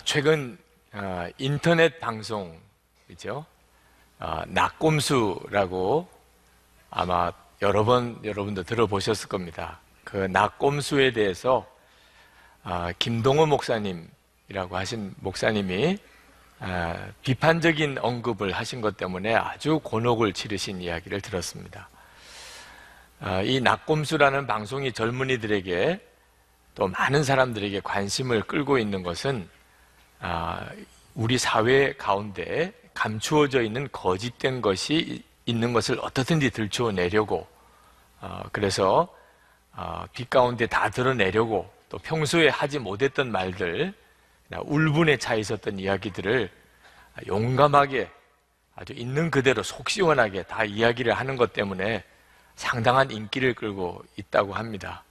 최근 인터넷 방송이죠. 낙곰수라고 아마 여러 번 여러분도 들어보셨을 겁니다. 그 낙곰수에 대해서 김동호 목사님이라고 하신 목사님이 비판적인 언급을 하신 것 때문에 아주 곤혹을 치르신 이야기를 들었습니다. 이 낙곰수라는 방송이 젊은이들에게 또 많은 사람들에게 관심을 끌고 있는 것은 우리 사회 가운데 감추어져 있는 거짓된 것이 있는 것을 어떻든지 들춰내려고 그래서 빛 가운데 다 드러내려고 또 평소에 하지 못했던 말들, 울분에 차 있었던 이야기들을 용감하게 아주 있는 그대로 속 시원하게 다 이야기를 하는 것 때문에 상당한 인기를 끌고 있다고 합니다.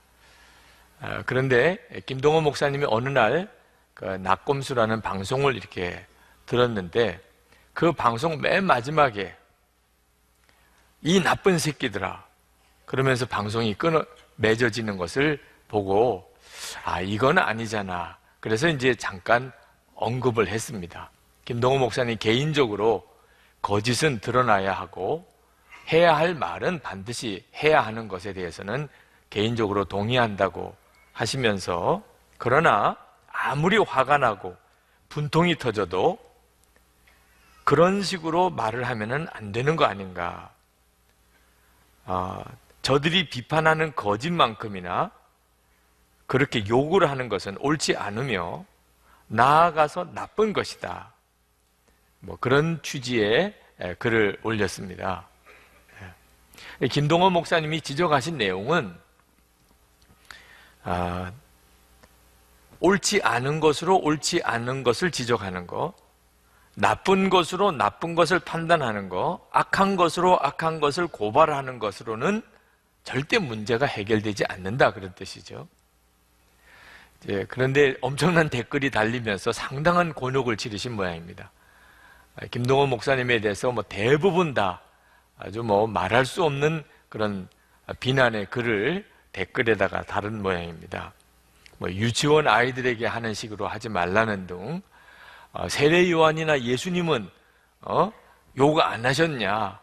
그런데 김동호 목사님이 어느 날 그 낙곰수라는 방송을 이렇게 들었는데 그 방송 맨 마지막에 이 나쁜 새끼들아 그러면서 방송이 맺어지는 것을 보고 이건 아니잖아. 그래서 이제 잠깐 언급을 했습니다. 김동호 목사님 개인적으로 거짓은 드러나야 하고 해야 할 말은 반드시 해야 하는 것에 대해서는 개인적으로 동의한다고 하시면서 그러나 아무리 화가 나고 분통이 터져도 그런 식으로 말을 하면은 안 되는 거 아닌가. 저들이 비판하는 거짓만큼이나 그렇게 요구를 하는 것은 옳지 않으며 나아가서 나쁜 것이다. 그런 취지의 글을 올렸습니다. 김동호 목사님이 지적하신 내용은 옳지 않은 것으로 옳지 않은 것을 지적하는 거, 나쁜 것으로 나쁜 것을 판단하는 거, 악한 것으로 악한 것을 고발하는 것으로는 절대 문제가 해결되지 않는다 그런 뜻이죠. 그런데 엄청난 댓글이 달리면서 상당한 곤혹을 치르신 모양입니다. 김동호 목사님에 대해서 대부분 다 아주 말할 수 없는 그런 비난의 글을 댓글에다가 다른 모양입니다. 유치원 아이들에게 하는 식으로 하지 말라는 등 세례 요한이나 예수님은 욕 안 하셨냐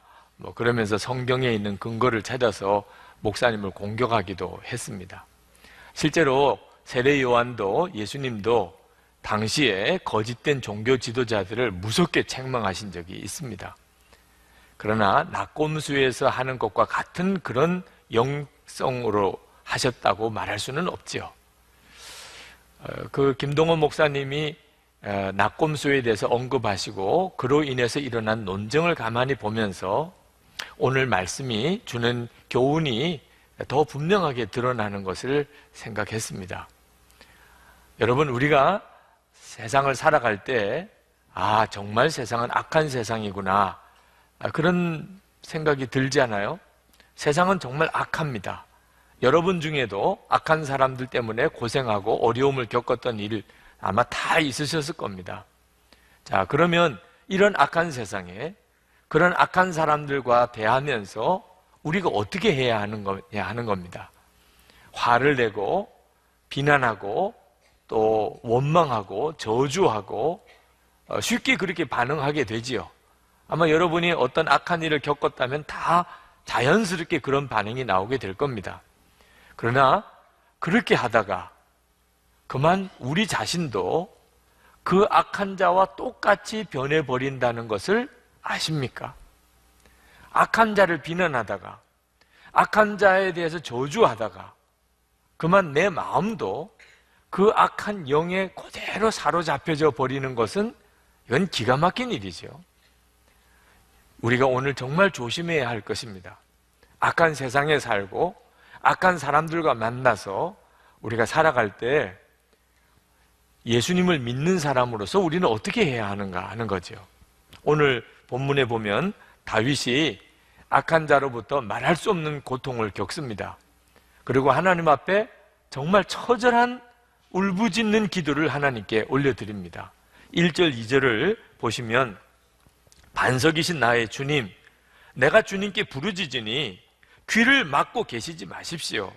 그러면서 성경에 있는 근거를 찾아서 목사님을 공격하기도 했습니다. 실제로 세례 요한도 예수님도 당시에 거짓된 종교 지도자들을 무섭게 책망하신 적이 있습니다. 그러나 낙곰수에서 하는 것과 같은 그런 영성으로 하셨다고 말할 수는 없지요. 그 김동호 목사님이 낙곰수에 대해서 언급하시고 그로 인해서 일어난 논쟁을 가만히 보면서 오늘 말씀이 주는 교훈이 더 분명하게 드러나는 것을 생각했습니다. 여러분, 우리가 세상을 살아갈 때 정말 세상은 악한 세상이구나 그런 생각이 들지 않아요? 세상은 정말 악합니다. 여러분 중에도 악한 사람들 때문에 고생하고 어려움을 겪었던 일 아마 다 있으셨을 겁니다. 자, 그러면 이런 악한 세상에 그런 악한 사람들과 대하면서 우리가 어떻게 해야 하는 거냐 하는 겁니다. 화를 내고 비난하고 또 원망하고 저주하고 쉽게 그렇게 반응하게 되지요. 아마 여러분이 어떤 악한 일을 겪었다면 다 자연스럽게 그런 반응이 나오게 될 겁니다. 그러나 그렇게 하다가 그만 우리 자신도 그 악한 자와 똑같이 변해버린다는 것을 아십니까? 악한 자를 비난하다가 악한 자에 대해서 저주하다가 그만 내 마음도 그 악한 영에 그대로 사로잡혀져 버리는 것은 이건 기가 막힌 일이죠. 우리가 오늘 정말 조심해야 할 것입니다. 악한 세상에 살고 악한 사람들과 만나서 우리가 살아갈 때 예수님을 믿는 사람으로서 우리는 어떻게 해야 하는가 하는 거죠. 오늘 본문에 보면 다윗이 악한 자로부터 말할 수 없는 고통을 겪습니다. 그리고 하나님 앞에 정말 처절한 울부짖는 기도를 하나님께 올려드립니다. 1절, 2절을 보시면 반석이신 나의 주님, 내가 주님께 부르짖으니 귀를 막고 계시지 마십시오.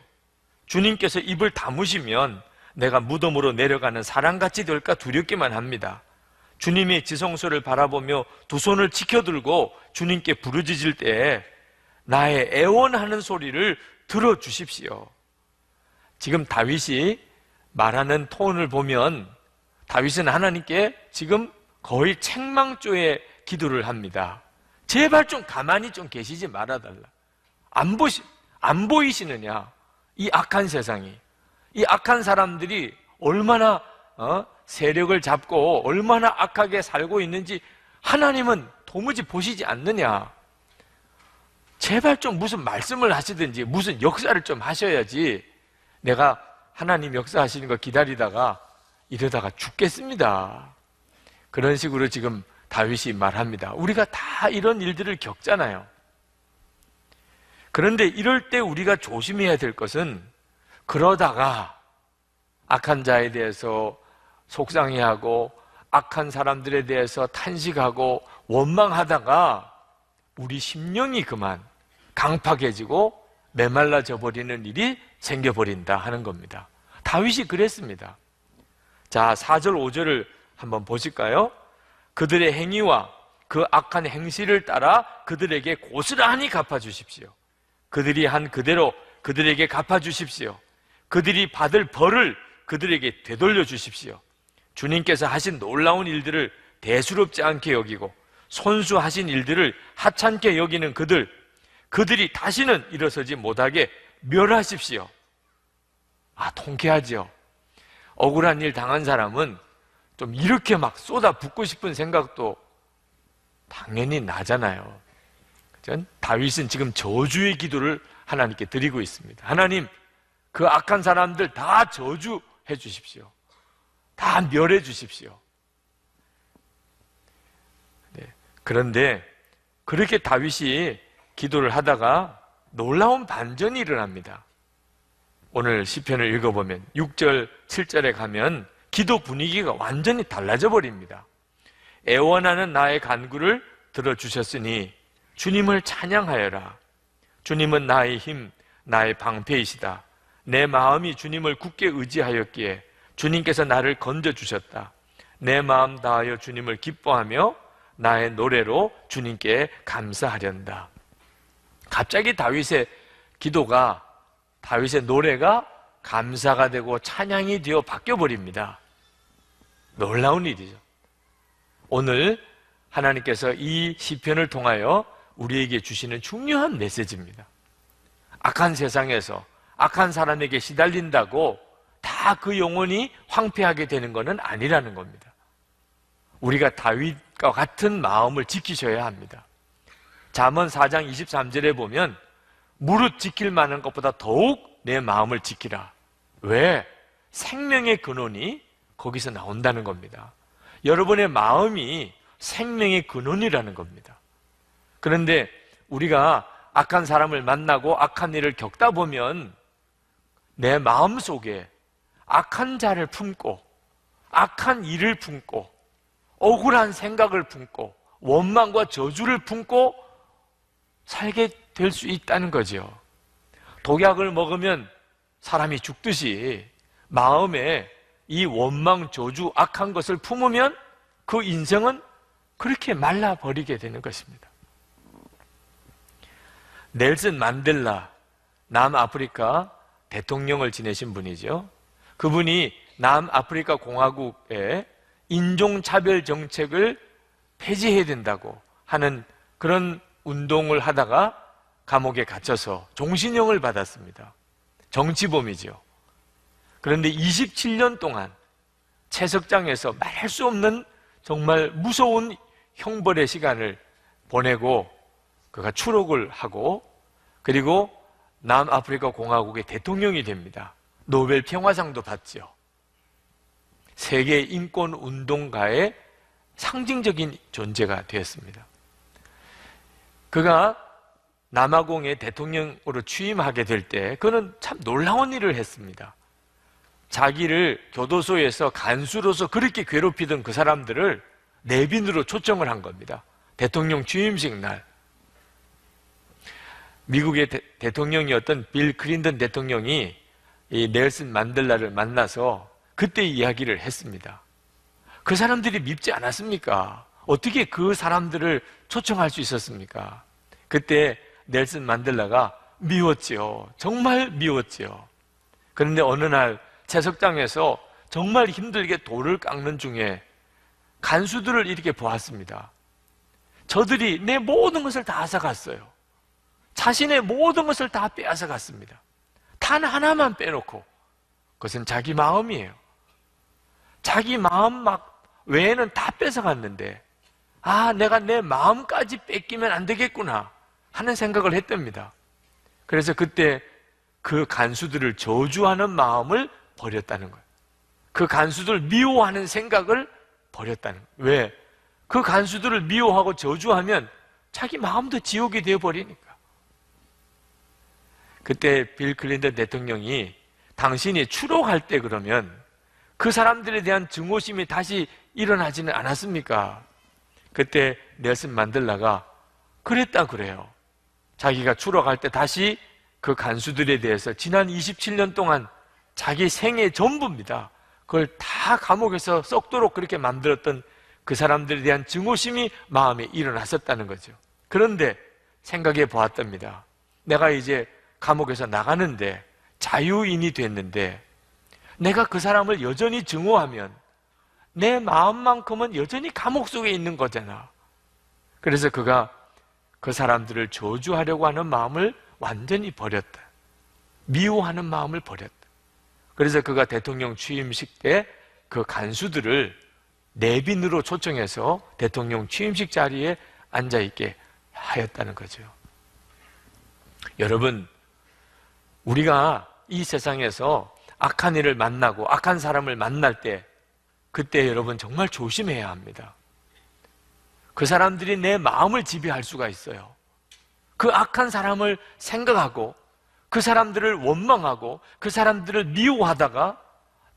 주님께서 입을 다무시면 내가 무덤으로 내려가는 사람같이 될까 두렵기만 합니다. 주님의 지성소를 바라보며 두 손을 치켜들고 주님께 부르짖을 때에 나의 애원하는 소리를 들어주십시오. 지금 다윗이 말하는 톤을 보면 다윗은 하나님께 지금 거의 책망조의 기도를 합니다. 제발 좀 가만히 좀 계시지 말아달라. 안 보이시느냐? 이 악한 세상이, 이 악한 사람들이 얼마나 세력을 잡고 얼마나 악하게 살고 있는지 하나님은 도무지 보시지 않느냐? 제발 좀 무슨 말씀을 하시든지 무슨 역사를 좀 하셔야지 내가 하나님 역사하시는 거 기다리다가 이러다가 죽겠습니다. 그런 식으로 지금 다윗이 말합니다. 우리가 다 이런 일들을 겪잖아요. 그런데 이럴 때 우리가 조심해야 될 것은 그러다가 악한 자에 대해서 속상해하고 악한 사람들에 대해서 탄식하고 원망하다가 우리 심령이 그만 강팍해지고 메말라져 버리는 일이 생겨버린다 하는 겁니다. 다윗이 그랬습니다. 자, 4절 5절을 한번 보실까요? 그들의 행위와 그 악한 행실을 따라 그들에게 고스란히 갚아주십시오. 그들이 한 그대로 그들에게 갚아주십시오. 그들이 받을 벌을 그들에게 되돌려 주십시오. 주님께서 하신 놀라운 일들을 대수롭지 않게 여기고 손수하신 일들을 하찮게 여기는 그들이 다시는 일어서지 못하게 멸하십시오. 통쾌하죠. 억울한 일 당한 사람은 좀 이렇게 막 쏟아붓고 싶은 생각도 당연히 나잖아요. 다윗은 지금 저주의 기도를 하나님께 드리고 있습니다. 하나님, 그 악한 사람들 다 저주해 주십시오. 다 멸해 주십시오. 네. 그런데 그렇게 다윗이 기도를 하다가 놀라운 반전이 일어납니다. 오늘 시편을 읽어보면 6절, 7절에 가면 기도 분위기가 완전히 달라져 버립니다. 애원하는 나의 간구를 들어주셨으니 주님을 찬양하여라. 주님은 나의 힘, 나의 방패이시다. 내 마음이 주님을 굳게 의지하였기에 주님께서 나를 건져주셨다. 내 마음 다하여 주님을 기뻐하며 나의 노래로 주님께 감사하련다. 갑자기 다윗의 기도가, 다윗의 노래가 감사가 되고 찬양이 되어 바뀌어버립니다. 놀라운 일이죠. 오늘 하나님께서 이 시편을 통하여 우리에게 주시는 중요한 메시지입니다. 악한 세상에서 악한 사람에게 시달린다고 다 그 영혼이 황폐하게 되는 것은 아니라는 겁니다. 우리가 다윗과 같은 마음을 지키셔야 합니다. 잠언 4장 23절에 보면 무릇 지킬 만한 것보다 더욱 내 마음을 지키라. 왜? 생명의 근원이 거기서 나온다는 겁니다. 여러분의 마음이 생명의 근원이라는 겁니다. 그런데 우리가 악한 사람을 만나고 악한 일을 겪다 보면 내 마음 속에 악한 자를 품고 악한 일을 품고 억울한 생각을 품고 원망과 저주를 품고 살게 될 수 있다는 거죠. 독약을 먹으면 사람이 죽듯이 마음에 이 원망, 저주, 악한 것을 품으면 그 인생은 그렇게 말라버리게 되는 것입니다. 넬슨 만델라, 남아프리카 대통령을 지내신 분이죠. 그분이 남아프리카 공화국의 인종차별 정책을 폐지해야 된다고 하는 그런 운동을 하다가 감옥에 갇혀서 종신형을 받았습니다. 정치범이죠. 그런데 27년 동안 채석장에서 말할 수 없는 정말 무서운 형벌의 시간을 보내고 그가 추록을 하고 그리고 남아프리카 공화국의 대통령이 됩니다. 노벨 평화상도 받죠. 세계 인권 운동가의 상징적인 존재가 되었습니다. 그가 남아공의 대통령으로 취임하게 될 때 그는 참 놀라운 일을 했습니다. 자기를 교도소에서 간수로서 그렇게 괴롭히던 그 사람들을 내빈으로 초청을 한 겁니다. 대통령 취임식 날. 미국의 대통령이었던 빌 클린턴 대통령이 이 넬슨 만델라를 만나서 그때 이야기를 했습니다. 그 사람들이 밉지 않았습니까? 어떻게 그 사람들을 초청할 수 있었습니까? 그때 넬슨 만델라가 미웠지요. 정말 미웠지요. 그런데 어느 날 채석장에서 정말 힘들게 돌을 깎는 중에 간수들을 이렇게 보았습니다. 저들이 내 모든 것을 다 앗아갔어요. 자신의 모든 것을 다 빼앗아 갔습니다. 단 하나만 빼놓고, 그것은 자기 마음이에요. 자기 마음 외에는 다 뺏어갔는데, 내가 내 마음까지 뺏기면 안 되겠구나 하는 생각을 했답니다. 그래서 그때 그 간수들을 저주하는 마음을 버렸다는 거예요. 그 간수들을 미워하는 생각을 버렸다는 거예요. 왜? 그 간수들을 미워하고 저주하면 자기 마음도 지옥이 되어버리니까. 그때 빌 클린턴 대통령이 당신이 추록할 때 그러면 그 사람들에 대한 증오심이 다시 일어나지는 않았습니까? 그때 넬슨 만델라가 그랬다 그래요. 자기가 추록할 때 다시 그 간수들에 대해서 지난 27년 동안 자기 생애 전부입니다. 그걸 다 감옥에서 썩도록 그렇게 만들었던 그 사람들에 대한 증오심이 마음에 일어났었다는 거죠. 그런데 생각해 보았답니다. 내가 이제 감옥에서 나가는데 자유인이 됐는데 내가 그 사람을 여전히 증오하면 내 마음만큼은 여전히 감옥 속에 있는 거잖아. 그래서 그가 그 사람들을 저주하려고 하는 마음을 완전히 버렸다. 미워하는 마음을 버렸다. 그래서 그가 대통령 취임식 때 그 간수들을 내빈으로 초청해서 대통령 취임식 자리에 앉아있게 하였다는 거죠. 여러분, 우리가 이 세상에서 악한 일을 만나고 악한 사람을 만날 때 그때 여러분 정말 조심해야 합니다. 그 사람들이 내 마음을 지배할 수가 있어요. 그 악한 사람을 생각하고 그 사람들을 원망하고 그 사람들을 미워하다가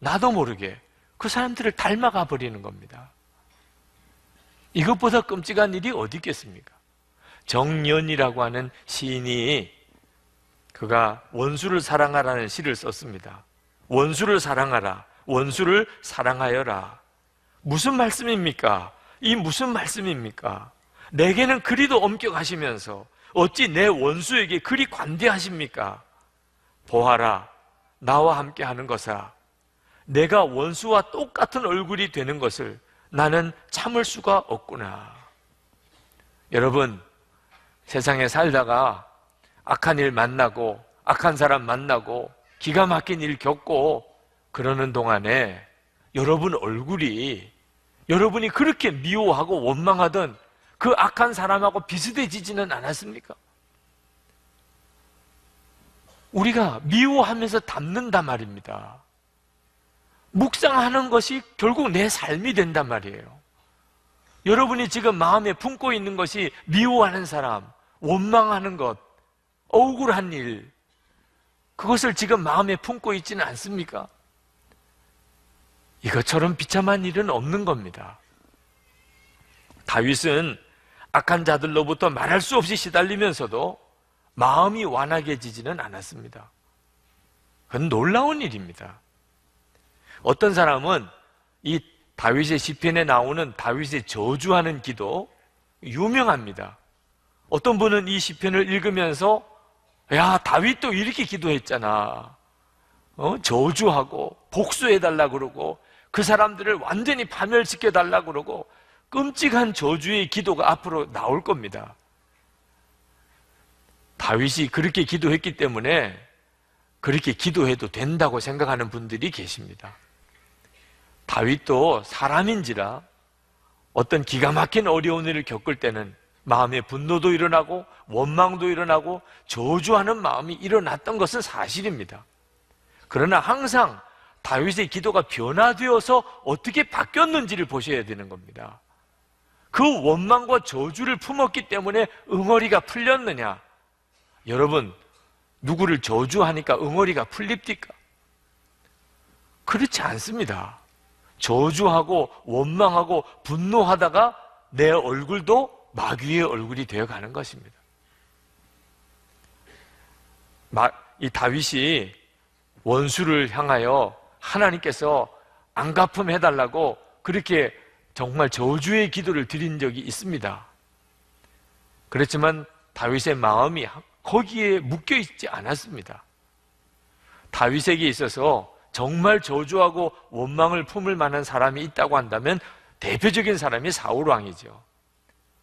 나도 모르게 그 사람들을 닮아가 버리는 겁니다. 이것보다 끔찍한 일이 어디 있겠습니까? 정연이라고 하는 시인이 그가 원수를 사랑하라는 시를 썼습니다. 원수를 사랑하라, 원수를 사랑하여라. 무슨 말씀입니까? 이 무슨 말씀입니까? 내게는 그리도 엄격하시면서 어찌 내 원수에게 그리 관대하십니까? 보아라, 나와 함께 하는 것아, 내가 원수와 똑같은 얼굴이 되는 것을 나는 참을 수가 없구나. 여러분, 세상에 살다가 악한 일 만나고 악한 사람 만나고 기가 막힌 일 겪고 그러는 동안에 여러분 얼굴이 여러분이 그렇게 미워하고 원망하던 그 악한 사람하고 비슷해지지는 않았습니까? 우리가 미워하면서 닮는단 말입니다. 묵상하는 것이 결국 내 삶이 된단 말이에요. 여러분이 지금 마음에 품고 있는 것이 미워하는 사람, 원망하는 것, 억울한 일, 그것을 지금 마음에 품고 있지는 않습니까? 이것처럼 비참한 일은 없는 겁니다. 다윗은 악한 자들로부터 말할 수 없이 시달리면서도 마음이 완악해지지는 않았습니다. 그건 놀라운 일입니다. 어떤 사람은 이 다윗의 시편에 나오는 다윗의 저주하는 기도 유명합니다. 어떤 분은 이 시편을 읽으면서 야, 다윗도 이렇게 기도했잖아. 저주하고 복수해달라 그러고 그 사람들을 완전히 파멸시켜달라 그러고 끔찍한 저주의 기도가 앞으로 나올 겁니다. 다윗이 그렇게 기도했기 때문에 그렇게 기도해도 된다고 생각하는 분들이 계십니다. 다윗도 사람인지라 어떤 기가 막힌 어려운 일을 겪을 때는 마음에 분노도 일어나고 원망도 일어나고 저주하는 마음이 일어났던 것은 사실입니다. 그러나 항상 다윗의 기도가 변화되어서 어떻게 바뀌었는지를 보셔야 되는 겁니다. 그 원망과 저주를 품었기 때문에 응어리가 풀렸느냐? 여러분, 누구를 저주하니까 응어리가 풀립니까? 그렇지 않습니다. 저주하고 원망하고 분노하다가 내 얼굴도 마귀의 얼굴이 되어가는 것입니다. 이 다윗이 원수를 향하여 하나님께서 안갚음해달라고 그렇게 정말 저주의 기도를 드린 적이 있습니다. 그렇지만 다윗의 마음이 거기에 묶여있지 않았습니다. 다윗에게 있어서 정말 저주하고 원망을 품을 만한 사람이 있다고 한다면 대표적인 사람이 사울왕이죠.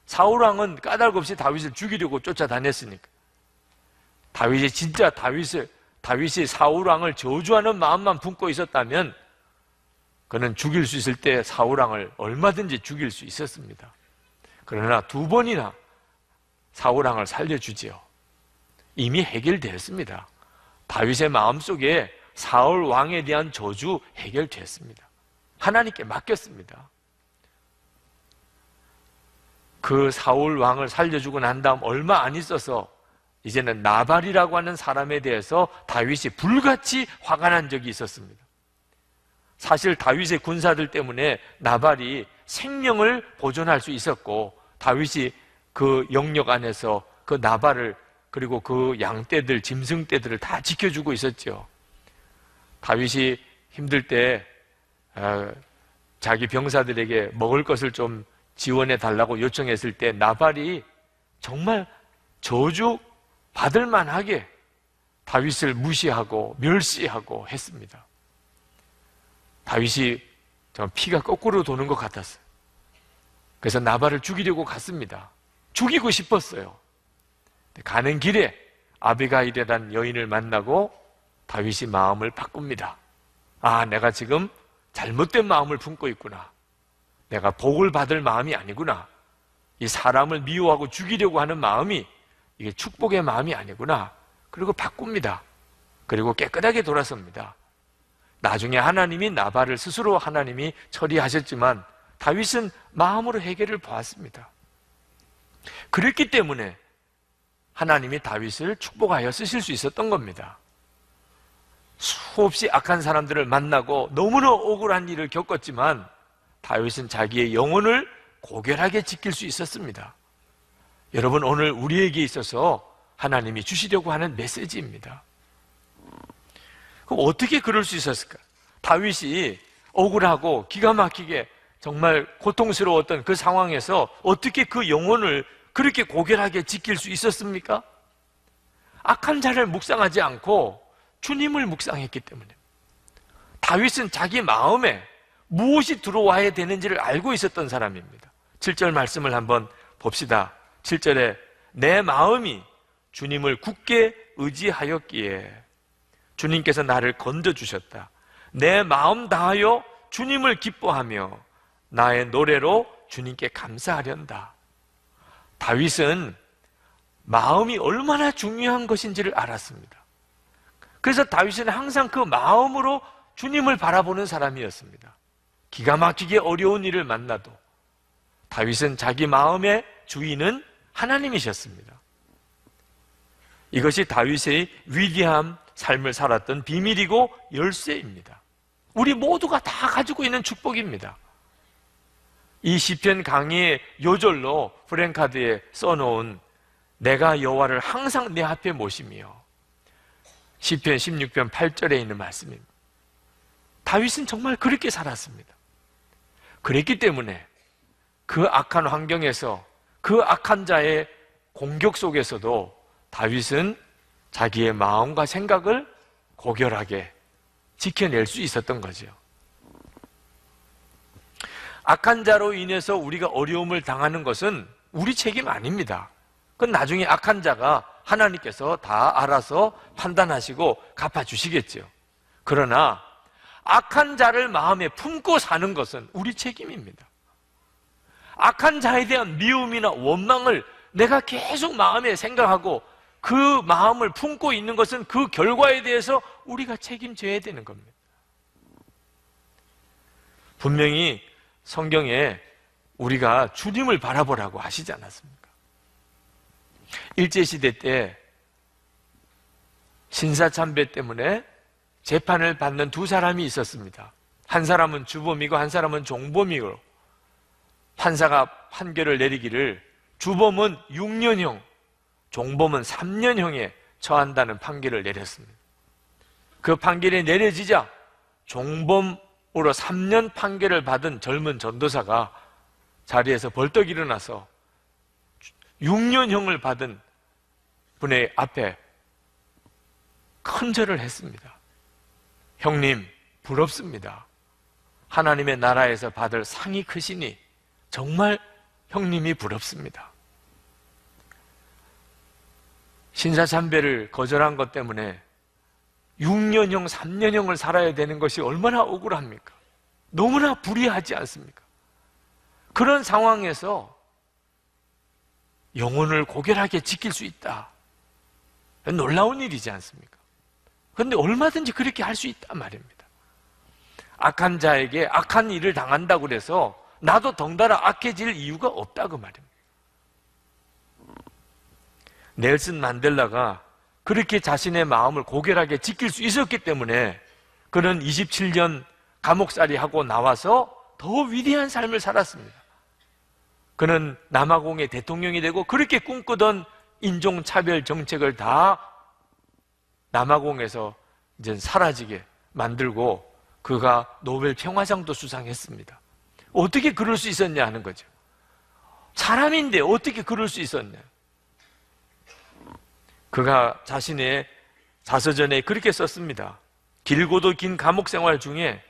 사울왕은 까닭없이 다윗을 죽이려고 쫓아다녔으니까. 다윗이 사울왕을 저주하는 마음만 품고 있었다면 그는 죽일 수 있을 때 사울왕을 얼마든지 죽일 수 있었습니다. 그러나 두 번이나 사울왕을 살려주지요. 이미 해결되었습니다. 다윗의 마음속에 사울왕에 대한 저주 해결됐습니다. 하나님께 맡겼습니다. 그 사울왕을 살려주고 난 다음 얼마 안 있어서 이제는 나발이라고 하는 사람에 대해서 다윗이 불같이 화가 난 적이 있었습니다. 사실 다윗의 군사들 때문에 나발이 생명을 보존할 수 있었고 다윗이 그 영역 안에서 그 나발을 그리고 그 양떼들, 짐승떼들을 다 지켜주고 있었죠. 다윗이 힘들 때 자기 병사들에게 먹을 것을 좀 지원해 달라고 요청했을 때 나발이 정말 저주 받을 만하게 다윗을 무시하고 멸시하고 했습니다. 다윗이 정말 피가 거꾸로 도는 것 같았어요. 그래서 나발을 죽이려고 갔습니다. 죽이고 싶었어요. 가는 길에 아비가일이라는 여인을 만나고 다윗이 마음을 바꿉니다. 아, 내가 지금 잘못된 마음을 품고 있구나. 내가 복을 받을 마음이 아니구나. 이 사람을 미워하고 죽이려고 하는 마음이 이게 축복의 마음이 아니구나. 그리고 바꿉니다. 그리고 깨끗하게 돌아섭니다. 나중에 하나님이 나발을 스스로 하나님이 처리하셨지만 다윗은 마음으로 해결을 보았습니다. 그랬기 때문에 하나님이 다윗을 축복하여 쓰실 수 있었던 겁니다. 수없이 악한 사람들을 만나고 너무나 억울한 일을 겪었지만 다윗은 자기의 영혼을 고결하게 지킬 수 있었습니다. 여러분, 오늘 우리에게 있어서 하나님이 주시려고 하는 메시지입니다. 그럼 어떻게 그럴 수 있었을까? 다윗이 억울하고 기가 막히게 정말 고통스러웠던 그 상황에서 어떻게 그 영혼을 그렇게 고결하게 지킬 수 있었습니까? 악한 자를 묵상하지 않고 주님을 묵상했기 때문에. 다윗은 자기 마음에 무엇이 들어와야 되는지를 알고 있었던 사람입니다. 7절 말씀을 한번 봅시다. 7절에 내 마음이 주님을 굳게 의지하였기에 주님께서 나를 건져주셨다. 내 마음 다하여 주님을 기뻐하며 나의 노래로 주님께 감사하련다. 다윗은 마음이 얼마나 중요한 것인지를 알았습니다. 그래서 다윗은 항상 그 마음으로 주님을 바라보는 사람이었습니다. 기가 막히게 어려운 일을 만나도 다윗은 자기 마음의 주인은 하나님이셨습니다. 이것이 다윗의 위대한 삶을 살았던 비밀이고 열쇠입니다. 우리 모두가 다 가지고 있는 축복입니다. 이 시편 강의의 요절로 프랭카드에 써놓은 내가 여호와를 항상 내 앞에 모시며 시편 16편 8절에 있는 말씀입니다. 다윗은 정말 그렇게 살았습니다. 그랬기 때문에 그 악한 환경에서 그 악한 자의 공격 속에서도 다윗은 자기의 마음과 생각을 고결하게 지켜낼 수 있었던 거죠. 악한 자로 인해서 우리가 어려움을 당하는 것은 우리 책임 아닙니다. 그건 나중에 악한 자가 하나님께서 다 알아서 판단하시고 갚아주시겠죠. 그러나 악한 자를 마음에 품고 사는 것은 우리 책임입니다. 악한 자에 대한 미움이나 원망을 내가 계속 마음에 생각하고 그 마음을 품고 있는 것은 그 결과에 대해서 우리가 책임져야 되는 겁니다. 분명히 성경에 우리가 주님을 바라보라고 하시지 않았습니까? 일제시대 때 신사참배 때문에 재판을 받는 두 사람이 있었습니다. 한 사람은 주범이고 한 사람은 종범이고 판사가 판결을 내리기를 주범은 6년형, 종범은 3년형에 처한다는 판결을 내렸습니다. 그 판결이 내려지자 종범으로 3년 판결을 받은 젊은 전도사가 자리에서 벌떡 일어나서 6년형을 받은 분의 앞에 큰 절을 했습니다. 형님, 부럽습니다. 하나님의 나라에서 받을 상이 크시니 정말 형님이 부럽습니다. 신사참배를 거절한 것 때문에 6년형, 3년형을 살아야 되는 것이 얼마나 억울합니까? 너무나 불의하지 않습니까? 그런 상황에서 영혼을 고결하게 지킬 수 있다. 놀라운 일이지 않습니까? 그런데 얼마든지 그렇게 할 수 있단 말입니다. 악한 자에게 악한 일을 당한다고 해서 나도 덩달아 악해질 이유가 없다고 말입니다. 넬슨 만델라가 그렇게 자신의 마음을 고결하게 지킬 수 있었기 때문에 그는 27년 감옥살이 하고 나와서 더 위대한 삶을 살았습니다. 그는 남아공의 대통령이 되고 그렇게 꿈꾸던 인종차별 정책을 다 남아공에서 이제 사라지게 만들고 그가 노벨 평화상도 수상했습니다. 어떻게 그럴 수 있었냐 하는 거죠. 사람인데 어떻게 그럴 수 있었냐. 그가 자신의 자서전에 그렇게 썼습니다. 길고도 긴 감옥 생활 중에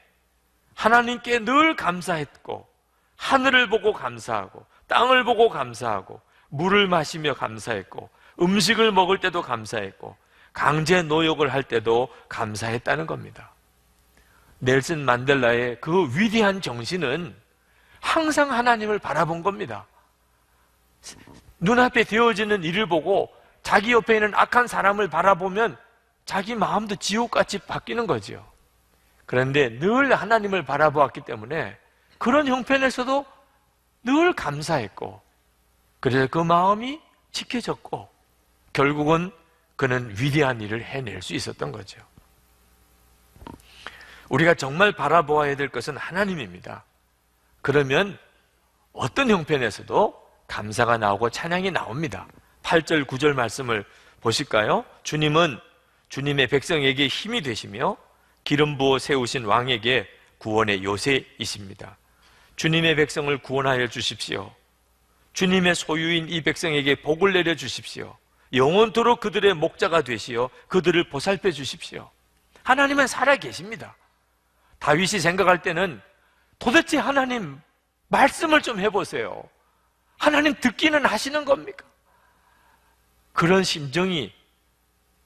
하나님께 늘 감사했고 하늘을 보고 감사하고 땅을 보고 감사하고 물을 마시며 감사했고 음식을 먹을 때도 감사했고 강제 노역을 할 때도 감사했다는 겁니다. 넬슨 만델라의 그 위대한 정신은 항상 하나님을 바라본 겁니다. 눈앞에 되어지는 일을 보고 자기 옆에 있는 악한 사람을 바라보면 자기 마음도 지옥같이 바뀌는 거죠. 그런데 늘 하나님을 바라보았기 때문에 그런 형편에서도 늘 감사했고 그래서 그 마음이 지켜졌고 결국은 그는 위대한 일을 해낼 수 있었던 거죠. 우리가 정말 바라보아야 될 것은 하나님입니다. 그러면 어떤 형편에서도 감사가 나오고 찬양이 나옵니다. 8절, 9절 말씀을 보실까요? 주님은 주님의 백성에게 힘이 되시며 기름 부어 세우신 왕에게 구원의 요새이십니다. 주님의 백성을 구원하여 주십시오. 주님의 소유인 이 백성에게 복을 내려 주십시오. 영원토록 그들의 목자가 되시어 그들을 보살펴 주십시오. 하나님은 살아 계십니다. 다윗이 생각할 때는 도대체 하나님 말씀을 좀 해보세요. 하나님 듣기는 하시는 겁니까? 그런 심정이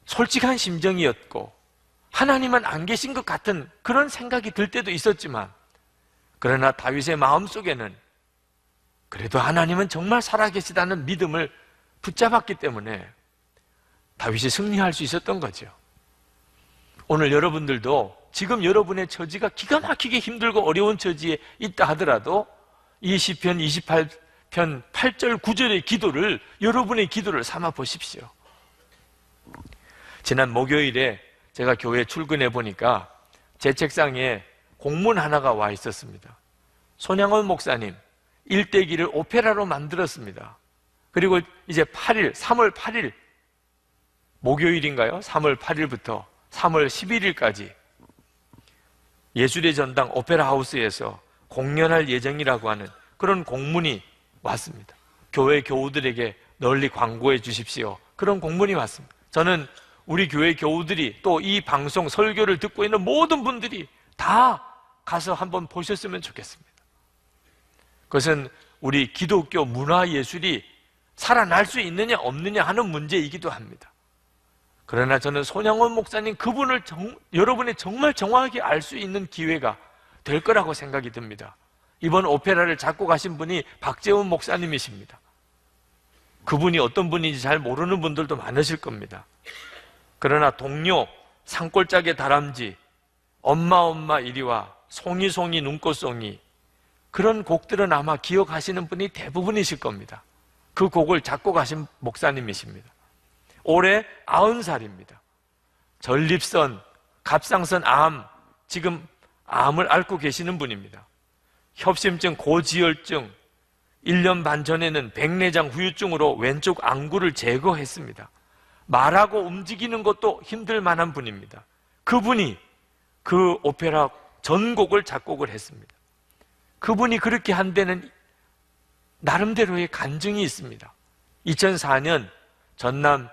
솔직한 심정이었고 하나님은 안 계신 것 같은 그런 생각이 들 때도 있었지만 그러나 다윗의 마음속에는 그래도 하나님은 정말 살아계시다는 믿음을 붙잡았기 때문에 다윗이 승리할 수 있었던 거죠. 오늘 여러분들도 지금 여러분의 처지가 기가 막히게 힘들고 어려운 처지에 있다 하더라도 이 시편 28편 8절 9절의 기도를 여러분의 기도를 삼아 보십시오. 지난 목요일에 제가 교회에 출근해 보니까 제 책상에 공문 하나가 와 있었습니다. 손양원 목사님 일대기를 오페라로 만들었습니다. 그리고 이제 8일, 3월 8일 목요일인가요? 3월 8일부터 3월 11일까지 예술의 전당 오페라 하우스에서 공연할 예정이라고 하는 그런 공문이 왔습니다. 교회 교우들에게 널리 광고해 주십시오. 그런 공문이 왔습니다. 저는 우리 교회 교우들이 또 이 방송 설교를 듣고 있는 모든 분들이 다 가서 한번 보셨으면 좋겠습니다. 그것은 우리 기독교 문화예술이 살아날 수 있느냐 없느냐 하는 문제이기도 합니다. 그러나 저는 손양원 목사님 그분을 여러분이 정말 정확하게 알 수 있는 기회가 될 거라고 생각이 듭니다. 이번 오페라를 작곡하신 분이 박재훈 목사님이십니다. 그분이 어떤 분인지 잘 모르는 분들도 많으실 겁니다. 그러나 동료, 산골짜기 다람쥐, 엄마 이리와, 송이 눈꽃송이 그런 곡들은 아마 기억하시는 분이 대부분이실 겁니다. 그 곡을 작곡하신 목사님이십니다. 올해 90살입니다. 전립선, 갑상선 암, 지금 암을 앓고 계시는 분입니다. 협심증, 고지혈증, 1년 반 전에는 백내장 후유증으로 왼쪽 안구를 제거했습니다. 말하고 움직이는 것도 힘들 만한 분입니다. 그분이 그 오페라 전곡을 작곡을 했습니다. 그분이 그렇게 한 데는 나름대로의 간증이 있습니다. 2004년 전남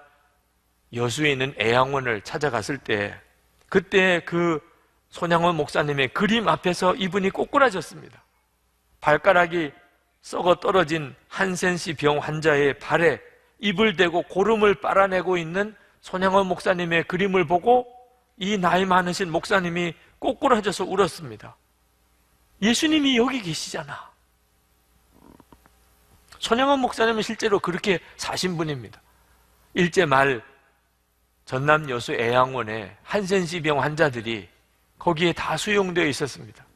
여수에 있는 애양원을 찾아갔을 때 그때 그 손양원 목사님의 그림 앞에서 이분이 꼬꾸라졌습니다. 발가락이 썩어 떨어진 한센시 병 환자의 발에 입을 대고 고름을 빨아내고 있는 손양원 목사님의 그림을 보고 이 나이 많으신 목사님이 꼬꾸라져서 울었습니다. 예수님이 여기 계시잖아. 손양원 목사님은 실제로 그렇게 사신 분입니다. 일제 말 전남 여수 애양원에 한센시 병 환자들이 거기에 다 수용되어 있었습니다.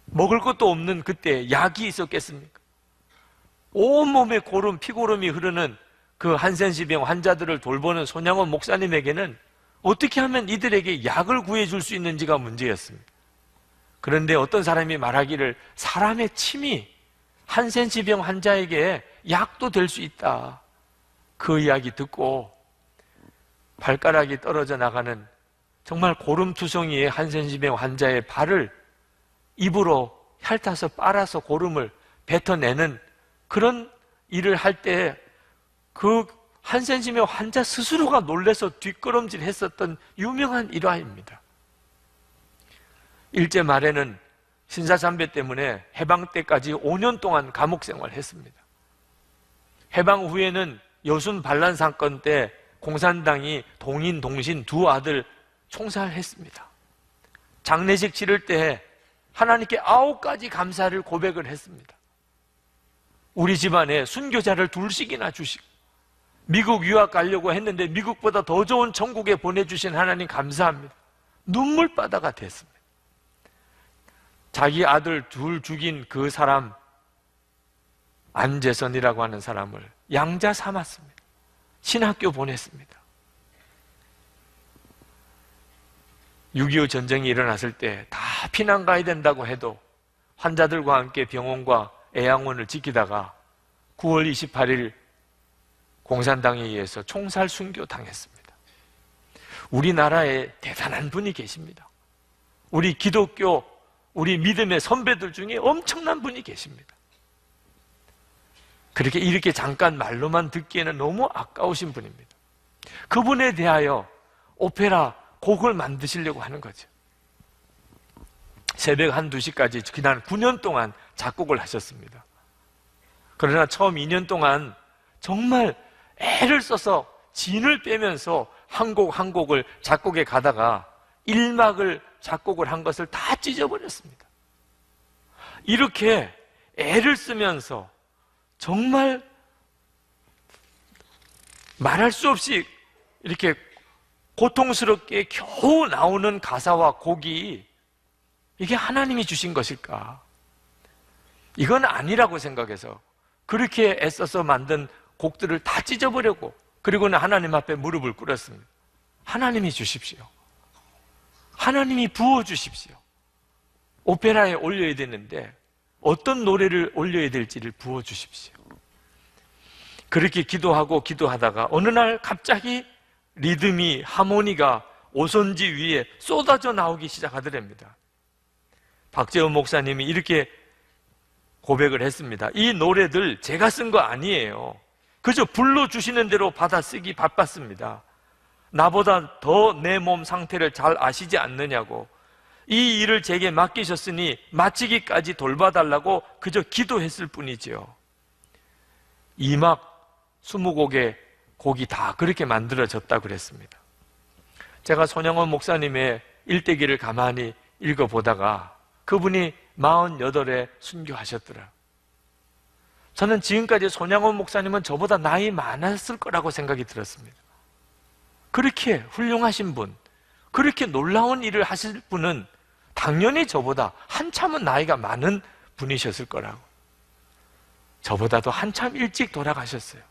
먹을 것도 없는 그때 약이 있었겠습니까? 온몸에 고름, 피고름이 흐르는 그 한센시 병 환자들을 돌보는 손양원 목사님에게는 어떻게 하면 이들에게 약을 구해줄 수 있는지가 문제였습니다. 그런데 어떤 사람이 말하기를 사람의 침이 한센시 병 환자에게 약도 될 수 있다. 그 이야기 듣고 발가락이 떨어져 나가는 정말 고름투성이의 한센시 병 환자의 발을 입으로 핥아서 빨아서 고름을 뱉어내는 그런 일을 할 때 그 한센시 병 환자 스스로가 놀라서 뒷걸음질 했었던 유명한 일화입니다. 일제 말에는 신사참배 때문에 해방 때까지 5년 동안 감옥 생활했습니다. 해방 후에는 여순 반란 사건 때 공산당이 동인, 동신 두 아들 총살했습니다. 장례식 치를 때 하나님께 9가지 감사를 고백을 했습니다. 우리 집안에 순교자를 2씩이나 주시고 미국 유학 가려고 했는데 미국보다 더 좋은 천국에 보내주신 하나님 감사합니다. 눈물바다가 됐습니다. 자기 아들 2 죽인 그 사람 안재선이라고 하는 사람을 양자 삼았습니다. 신학교 보냈습니다. 6.25 전쟁이 일어났을 때 다 피난 가야 된다고 해도 환자들과 함께 병원과 애양원을 지키다가 9월 28일 공산당에 의해서 총살 순교당했습니다. 우리나라에 대단한 분이 계십니다. 우리 기독교, 우리 믿음의 선배들 중에 엄청난 분이 계십니다. 그렇게 이렇게 잠깐 말로만 듣기에는 너무 아까우신 분입니다. 그분에 대하여 오페라 곡을 만드시려고 하는 거죠. 새벽 1, 2시까지 지난 9년 동안 작곡을 하셨습니다. 그러나 처음 2년 동안 정말 애를 써서 진을 빼면서 한 곡 한 곡을 작곡에 가다가 1막을 작곡을 한 것을 다 찢어버렸습니다. 이렇게 애를 쓰면서 정말 말할 수 없이 이렇게 고통스럽게 겨우 나오는 가사와 곡이 이게 하나님이 주신 것일까? 이건 아니라고 생각해서 그렇게 애써서 만든 곡들을 다 찢어버리고 그리고는 하나님 앞에 무릎을 꿇었습니다. 하나님이 주십시오. 하나님이 부어주십시오. 오페라에 올려야 되는데 어떤 노래를 올려야 될지를 부어주십시오. 그렇게 기도하고 기도하다가 어느 날 갑자기 리듬이, 하모니가 오선지 위에 쏟아져 나오기 시작하더랍니다. 박재원 목사님이 이렇게 고백을 했습니다. 이 노래들 제가 쓴 거 아니에요. 그저 불러주시는 대로 받아 쓰기 바빴습니다. 나보다 더 내 몸 상태를 잘 아시지 않느냐고 이 일을 제게 맡기셨으니 마치기까지 돌봐달라고 그저 기도했을 뿐이지요. 2막 20곡의 곡이 다 그렇게 만들어졌다고 그랬습니다. 제가 손양원 목사님의 일대기를 가만히 읽어보다가 그분이 48에 순교하셨더라. 저는 지금까지 손양원 목사님은 저보다 나이 많았을 거라고 생각이 들었습니다. 그렇게 훌륭하신 분, 그렇게 놀라운 일을 하실 분은 당연히 저보다 한참은 나이가 많은 분이셨을 거라고. 저보다도 한참 일찍 돌아가셨어요.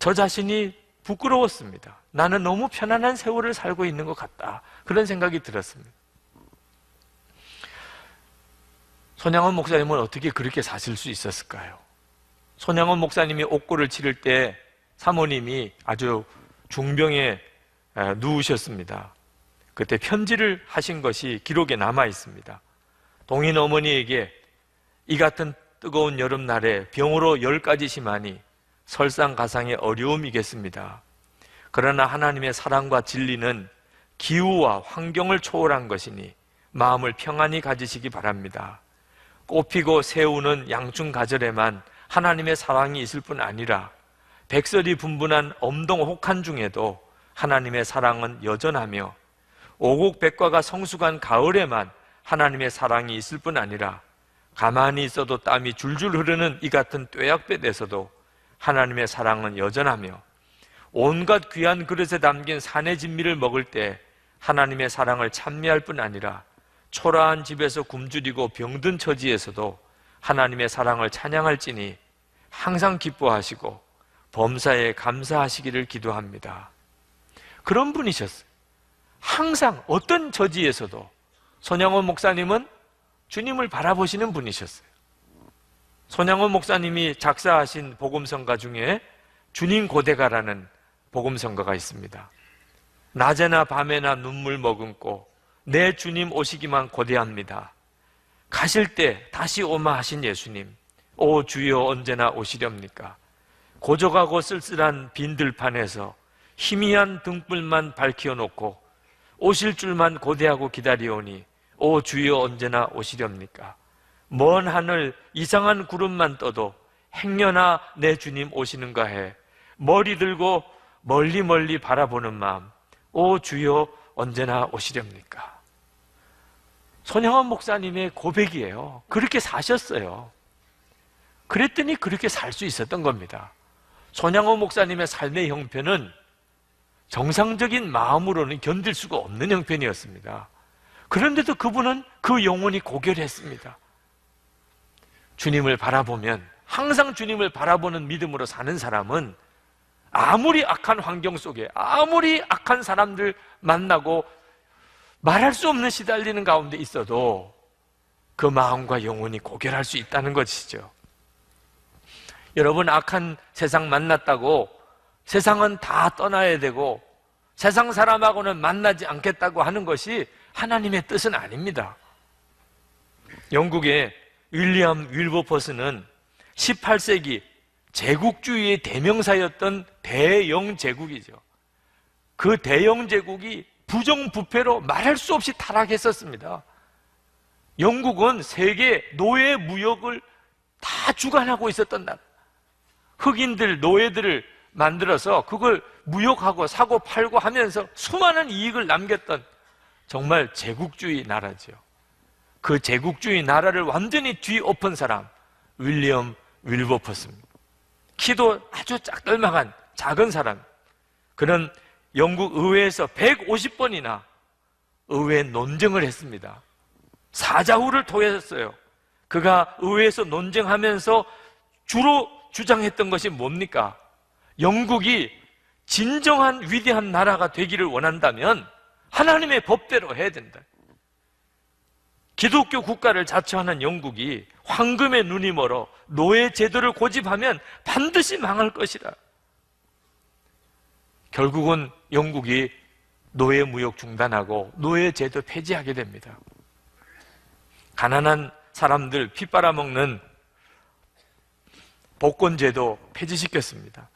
저 자신이 부끄러웠습니다. 나는 너무 편안한 세월을 살고 있는 것 같다. 그런 생각이 들었습니다. 손양원 목사님은 어떻게 그렇게 사실 수 있었을까요? 손양원 목사님이 옥고를 치를 때 사모님이 아주 중병의 누우셨습니다. 그때 편지를 하신 것이 기록에 남아 있습니다. 동인 어머니에게 이 같은 뜨거운 여름날에 병으로 열까지 심하니 설상가상의 어려움이겠습니다. 그러나 하나님의 사랑과 진리는 기후와 환경을 초월한 것이니 마음을 평안히 가지시기 바랍니다. 꽃피고 새우는 양춘가절에만 하나님의 사랑이 있을 뿐 아니라 백설이 분분한 엄동 혹한 중에도 하나님의 사랑은 여전하며 오곡백과가 성숙한 가을에만 하나님의 사랑이 있을 뿐 아니라 가만히 있어도 땀이 줄줄 흐르는 이 같은 뙤약볕에서도 하나님의 사랑은 여전하며 온갖 귀한 그릇에 담긴 산의 진미를 먹을 때 하나님의 사랑을 찬미할 뿐 아니라 초라한 집에서 굶주리고 병든 처지에서도 하나님의 사랑을 찬양할지니 항상 기뻐하시고 범사에 감사하시기를 기도합니다. 그런 분이셨어요. 항상 어떤 처지에서도 손양원 목사님은 주님을 바라보시는 분이셨어요. 손양원 목사님이 작사하신 복음성가 중에 주님 고대가라는 복음성가가 있습니다. 낮에나 밤에나 눈물 머금고 내 주님 오시기만 고대합니다. 가실 때 다시 오마 하신 예수님, 오 주여 언제나 오시렵니까? 고적하고 쓸쓸한 빈 들판에서 희미한 등불만 밝혀놓고 오실 줄만 고대하고 기다리오니 오 주여 언제나 오시렵니까? 먼 하늘 이상한 구름만 떠도 행여나 내 주님 오시는가 해 머리 들고 멀리 멀리 바라보는 마음, 오 주여 언제나 오시렵니까? 손양원 목사님의 고백이에요. 그렇게 사셨어요. 그랬더니 그렇게 살 수 있었던 겁니다. 손양원 목사님의 삶의 형편은 정상적인 마음으로는 견딜 수가 없는 형편이었습니다. 그런데도 그분은 그 영혼이 고결했습니다. 주님을 바라보면, 항상 주님을 바라보는 믿음으로 사는 사람은 아무리 악한 환경 속에, 아무리 악한 사람들 만나고 말할 수 없는 시달리는 가운데 있어도 그 마음과 영혼이 고결할 수 있다는 것이죠. 여러분, 악한 세상 만났다고 세상은 다 떠나야 되고 세상 사람하고는 만나지 않겠다고 하는 것이 하나님의 뜻은 아닙니다. 영국의 윌리엄 윌버퍼스는 18세기 제국주의의 대명사였던 대영 제국이죠. 그 대영 제국이 부정부패로 말할 수 없이 타락했었습니다. 영국은 세계 노예 무역을 다 주관하고 있었던 나라. 흑인들, 노예들을 만들어서 그걸 무역하고 사고 팔고 하면서 수많은 이익을 남겼던 정말 제국주의 나라죠. 그 제국주의 나라를 완전히 뒤엎은 사람, 윌리엄 윌버퍼스입니다. 키도 아주 짝떨막한 작은 사람. 그는 영국 의회에서 150번이나 의회 논쟁을 했습니다. 사자후를 토했어요. 그가 의회에서 논쟁하면서 주로 주장했던 것이 뭡니까? 영국이 진정한 위대한 나라가 되기를 원한다면 하나님의 법대로 해야 된다. 기독교 국가를 자처하는 영국이 황금의 눈이 멀어 노예 제도를 고집하면 반드시 망할 것이라. 결국은 영국이 노예 무역 중단하고 노예 제도 폐지하게 됩니다. 가난한 사람들 피 빨아먹는 복권 제도 폐지시켰습니다.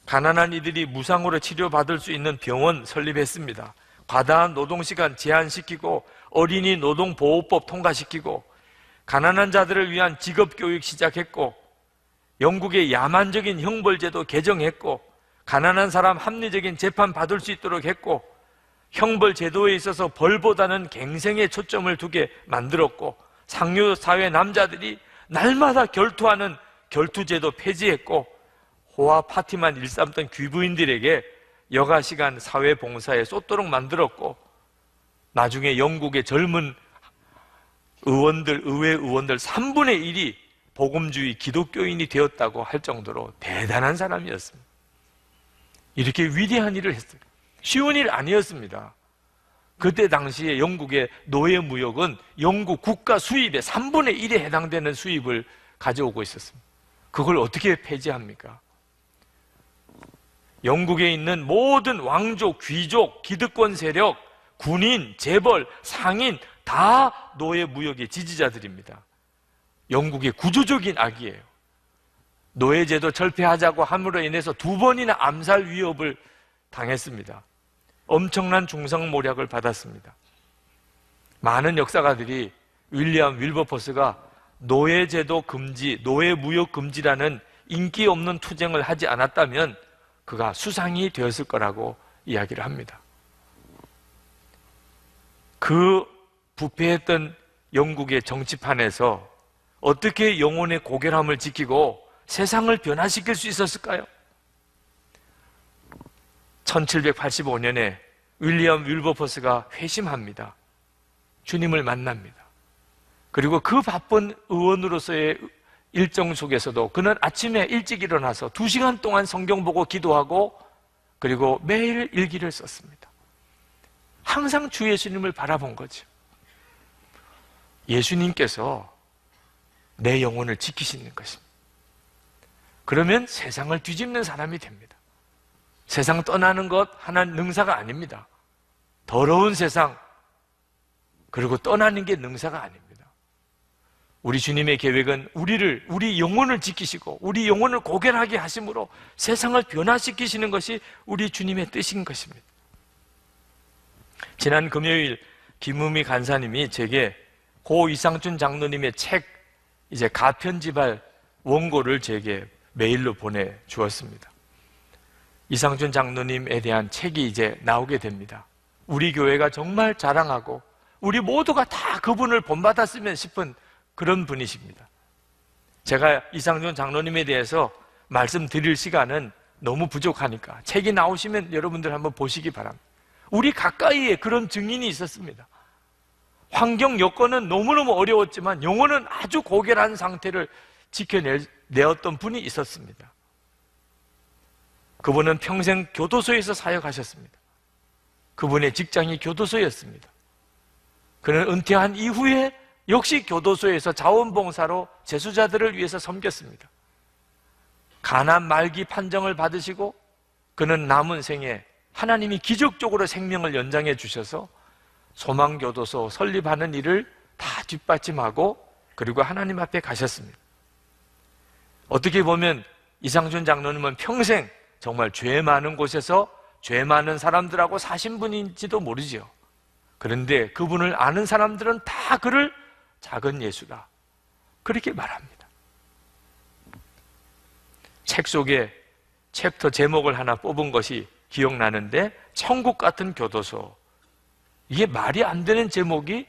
가난한 이들이 무상으로 치료받을 수 있는 병원 설립했습니다. 과다한 노동시간 제한시키고 어린이 노동보호법 통과시키고 가난한 자들을 위한 직업교육 시작했고 영국의 야만적인 형벌제도 개정했고 가난한 사람 합리적인 재판 받을 수 있도록 했고 형벌제도에 있어서 벌보다는 갱생에 초점을 두게 만들었고 상류사회 남자들이 날마다 결투하는 결투제도 폐지했고 호화 파티만 일삼던 귀부인들에게 여가시간 사회봉사에 쏟도록 만들었고 나중에 영국의 젊은 의원들, 의회 의원들 3분의 1이 복음주의 기독교인이 되었다고 할 정도로 대단한 사람이었습니다. 이렇게 위대한 일을 했어요. 쉬운 일 아니었습니다. 그때 당시에 영국의 노예 무역은 영국 국가 수입의 3분의 1에 해당되는 수입을 가져오고 있었습니다. 그걸 어떻게 폐지합니까? 영국에 있는 모든 왕족, 귀족, 기득권 세력, 군인, 재벌, 상인 다 노예 무역의 지지자들입니다. 영국의 구조적인 악이에요. 노예제도 철폐하자고 함으로 인해서 2번이나 암살 위협을 당했습니다. 엄청난 중상모략을 받았습니다. 많은 역사가들이 윌리엄 윌버포스가 노예제도 금지, 노예무역 금지라는 인기 없는 투쟁을 하지 않았다면 그가 수상이 되었을 거라고 이야기를 합니다. 그 부패했던 영국의 정치판에서 어떻게 영혼의 고결함을 지키고 세상을 변화시킬 수 있었을까요? 1785년에 윌리엄 윌버포스가 회심합니다. 주님을 만납니다. 그리고 그 바쁜 의원으로서의 일정 속에서도 그는 아침에 일찍 일어나서 2시간 동안 성경 보고 기도하고 그리고 매일 일기를 썼습니다. 항상 주 예수님을 바라본 거죠. 예수님께서 내 영혼을 지키시는 것입니다. 그러면 세상을 뒤집는 사람이 됩니다. 세상 떠나는 것 하나는 능사가 아닙니다. 더러운 세상, 그리고 떠나는 게 능사가 아닙니다. 우리 주님의 계획은 우리 영혼을 지키시고 우리 영혼을 고결하게 하심으로 세상을 변화시키시는 것이 우리 주님의 뜻인 것입니다. 지난 금요일 김우미 간사님이 제게 고 이상춘 장로님의 책 이제 가편집할 원고를 제게 메일로 보내주었습니다. 이상춘 장로님에 대한 책이 이제 나오게 됩니다. 우리 교회가 정말 자랑하고 우리 모두가 다 그분을 본받았으면 싶은 그런 분이십니다. 제가 이상준 장로님에 대해서 말씀드릴 시간은 너무 부족하니까 책이 나오시면 여러분들 한번 보시기 바랍니다. 우리 가까이에 그런 증인이 있었습니다. 환경 여건은 너무너무 어려웠지만 영혼은 아주 고결한 상태를 지켜내었던 분이 있었습니다. 그분은 평생 교도소에서 사역하셨습니다. 그분의 직장이 교도소였습니다. 그는 은퇴한 이후에 역시 교도소에서 자원봉사로 재수자들을 위해서 섬겼습니다. 가난 말기 판정을 받으시고 그는 남은 생에 하나님이 기적적으로 생명을 연장해 주셔서 소망교도소 설립하는 일을 다 뒷받침하고 그리고 하나님 앞에 가셨습니다. 어떻게 보면 이상준 장로님은 평생 정말 죄 많은 곳에서 죄 많은 사람들하고 사신 분인지도 모르지요. 그런데 그분을 아는 사람들은 다 그를 작은 예수다 그렇게 말합니다. 책 속에 챕터 제목을 하나 뽑은 것이 기억나는데 천국 같은 교도소, 이게 말이 안 되는 제목이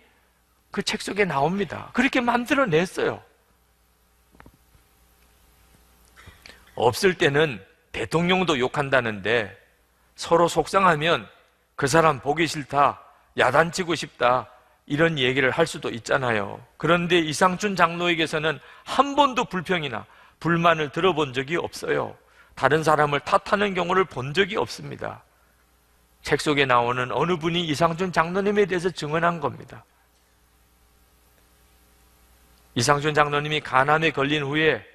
그 책 속에 나옵니다. 그렇게 만들어냈어요. 없을 때는 대통령도 욕한다는데 서로 속상하면 그 사람 보기 싫다, 야단치고 싶다 이런 얘기를 할 수도 있잖아요. 그런데 이상춘 장로에게서는 한 번도 불평이나 불만을 들어본 적이 없어요. 다른 사람을 탓하는 경우를 본 적이 없습니다. 책 속에 나오는 어느 분이 이상춘 장로님에 대해서 증언한 겁니다. 이상춘 장로님이 간암에 걸린 후에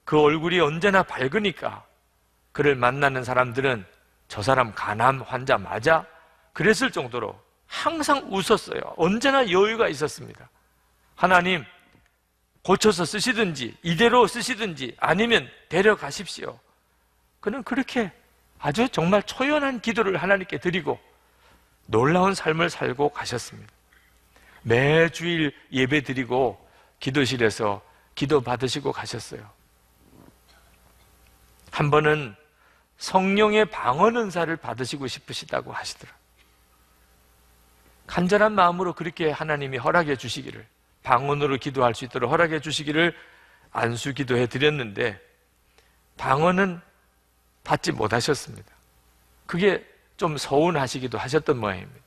그 얼굴이 언제나 밝으니까 그를 만나는 사람들은 저 사람 간암 환자 맞아? 그랬을 정도로 항상 웃었어요. 언제나 여유가 있었습니다. 하나님 고쳐서 쓰시든지 이대로 쓰시든지 아니면 데려가십시오. 그는 그렇게 아주 정말 초연한 기도를 하나님께 드리고 놀라운 삶을 살고 가셨습니다. 매주일 예배 드리고 기도실에서 기도 받으시고 가셨어요. 한 번은 성령의 방언 은사를 받으시고 싶으시다고 하시더라고요. 간절한 마음으로 그렇게 하나님이 허락해 주시기를, 방언으로 기도할 수 있도록 허락해 주시기를 안수 기도해 드렸는데 방언은 받지 못하셨습니다. 그게 좀 서운하시기도 하셨던 모양입니다.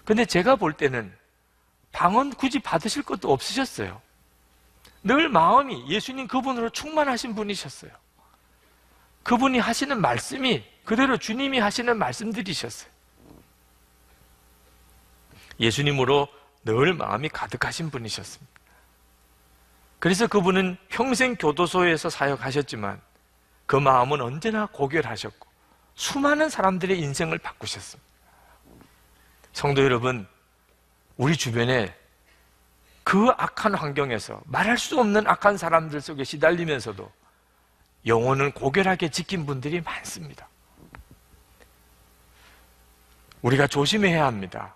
근데 제가 볼 때는 방언 굳이 받으실 것도 없으셨어요. 늘 마음이 예수님 그분으로 충만하신 분이셨어요. 그분이 하시는 말씀이 그대로 주님이 하시는 말씀들이셨어요. 예수님으로 늘 마음이 가득하신 분이셨습니다. 그래서 그분은 평생 교도소에서 사역하셨지만 그 마음은 언제나 고결하셨고 수많은 사람들의 인생을 바꾸셨습니다. 성도 여러분, 우리 주변에 그 악한 환경에서 말할 수 없는 악한 사람들 속에 시달리면서도 영혼을 고결하게 지킨 분들이 많습니다. 우리가 조심해야 합니다.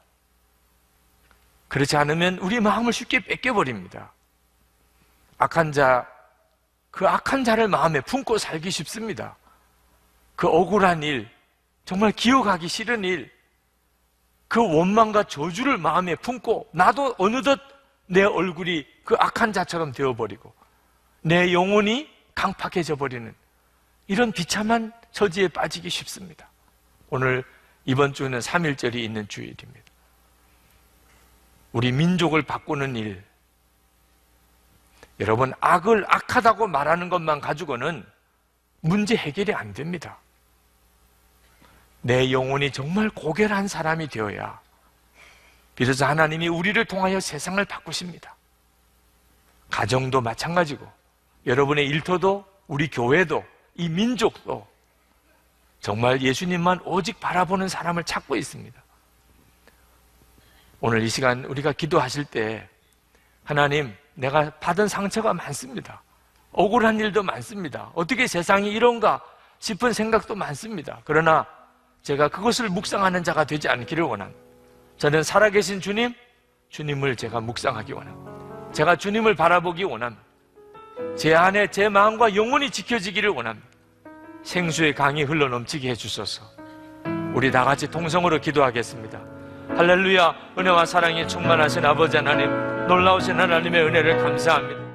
그렇지 않으면 우리 마음을 쉽게 뺏겨버립니다. 악한 자, 그 악한 자를 마음에 품고 살기 쉽습니다. 그 억울한 일, 정말 기억하기 싫은 일, 그 원망과 저주를 마음에 품고 나도 어느덧 내 얼굴이 그 악한 자처럼 되어버리고 내 영혼이 강팍해져 버리는 이런 비참한 처지에 빠지기 쉽습니다. 오늘 이번 주는 3.1절이 있는 주일입니다. 우리 민족을 바꾸는 일, 여러분, 악을 악하다고 말하는 것만 가지고는 문제 해결이 안 됩니다. 내 영혼이 정말 고결한 사람이 되어야 비로소 하나님이 우리를 통하여 세상을 바꾸십니다. 가정도 마찬가지고 여러분의 일터도 우리 교회도 이 민족도 정말 예수님만 오직 바라보는 사람을 찾고 있습니다. 오늘 이 시간 우리가 기도하실 때 하나님, 내가 받은 상처가 많습니다. 억울한 일도 많습니다. 어떻게 세상이 이런가 싶은 생각도 많습니다. 그러나 제가 그것을 묵상하는 자가 되지 않기를 원합니다. 저는 살아계신 주님, 주님을 제가 묵상하기 원합니다. 제가 주님을 바라보기 원합니다. 제 안에 제 마음과 영혼이 지켜지기를 원합니다. 생수의 강이 흘러넘치게 해주소서. 우리 다 같이 통성으로 기도하겠습니다. 할렐루야. 은혜와 사랑이 충만하신 아버지 하나님, 놀라우신 하나님의 은혜를 감사합니다.